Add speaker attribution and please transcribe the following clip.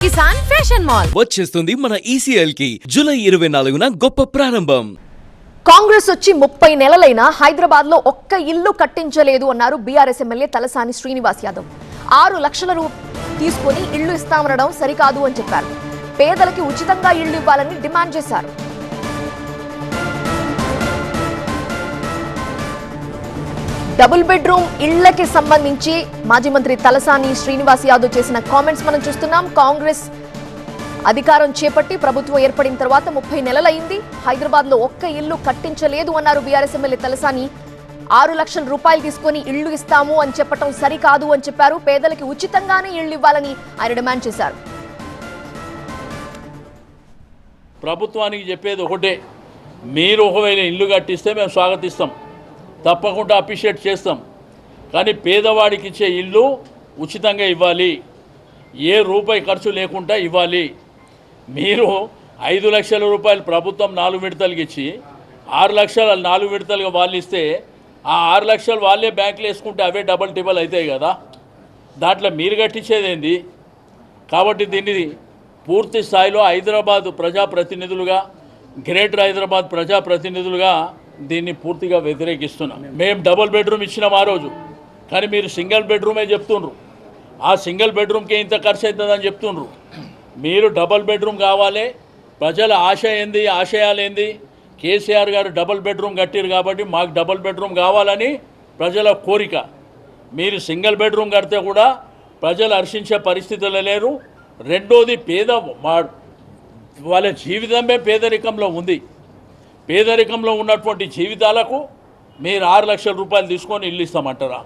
Speaker 1: Kisan fashion mall
Speaker 2: వచ్చేస్తుంది మన ECL కి జూలై 24న గొప్ప ప్రారంభం.
Speaker 3: కాంగ్రెస్ వచ్చి 30 నెలలైనా హైదరాబాద్ లో ఒక్క ఇల్లు కట్టించలేదు అన్నారు బీఆర్ఎస్ ఎమ్మెల్యే తలసాని శ్రీనివాస్ యాదవ్. 6 లక్షల తీసుకుని ఇల్లు ఇస్తామనడం సరికాదు అని చెప్పారు. పేదలకి ఉచితంగా ఇల్లు ఇవ్వాలని డిమాండ్ చేశారు. డబుల్ బెడ్రూమ్ ఇళ్లకి సంబంధించి మాజీ మంత్రి తలసాని శ్రీనివాస్ యాదవ్ చేసిన కామెంట్స్ మనం చూస్తున్నాం. కాంగ్రెస్ అధికారం చేపట్టి ప్రభుత్వం ఏర్పడిన తర్వాత 30 నెలలైంది. హైదరాబాద్ లో ఒక్క ఇల్లు కట్టించలేదు అన్నారు బీఆర్ఎస్ ఎమ్మెల్యే తలసాని. 6 లక్షల రూపాయలు తీసుకుని ఇళ్లు ఇస్తాము అని చెప్పడం సరికాదు అని చెప్పారు. పేదలకి ఉచితంగానే ఇళ్లు ఇవ్వాలని ఆయన డిమాండ్ చేశారు.
Speaker 4: ప్రభుత్వానికి చెప్పేది ఒకటే, మీరు ఒకవేళ ఇల్లు కట్టిస్తే మేము స్వాగతిస్తాం, తప్పకుండా అప్రిషియేట్ చేస్తాం. కానీ పేదవాడికి ఇచ్చే ఇల్లు ఉచితంగా ఇవ్వాలి, ఏ రూపాయి ఖర్చు లేకుండా ఇవ్వాలి. మీరు 5 లక్షల రూపాయలు ప్రభుత్వం 4 విడతలకి ఇచ్చి 6 లక్షలు 4 విడతలుగా వాళ్ళు ఇస్తే ఆ 6 లక్షలు వాళ్ళే బ్యాంకులు వేసుకుంటే అవే డబల్ టిబల్ అవుతాయి కదా. దాంట్లో మీరు కట్టించేది ఏంది? కాబట్టి దీన్ని పూర్తి స్థాయిలో హైదరాబాద్ ప్రజాప్రతినిధులుగా, గ్రేటర్ హైదరాబాద్ ప్రజాప్రతినిధులుగా దీన్ని పూర్తిగా వ్యతిరేకిస్తున్నాం. మేము డబుల్ బెడ్రూమ్ ఇచ్చినాం ఆ రోజు, కానీ మీరు సింగిల్ బెడ్రూమే చెప్తుండ్రు. ఆ సింగిల్ బెడ్రూమ్కి ఇంత ఖర్చు అవుతుందని చెప్తుండ్రు. మీరు డబుల్ బెడ్రూమ్ కావాలి, ప్రజల ఆశ ఏంది, ఆశయాలు ఏంది? కేసీఆర్ గారు డబుల్ బెడ్రూమ్ కట్టారు కాబట్టి మాకు డబుల్ బెడ్రూమ్ కావాలని ప్రజల కోరిక. మీరు సింగిల్ బెడ్రూమ్ కడితే కూడా ప్రజలు హర్షించే పరిస్థితులు లేరు. రెండోది, వాళ్ళ జీవితమే పేదరికంలో ఉంది. పేదరికంలో ఉన్నటువంటి జీవితాలకు మీరు 6 లక్షల రూపాయలు తీసుకొని ఇల్లు ఇస్తామంటారా?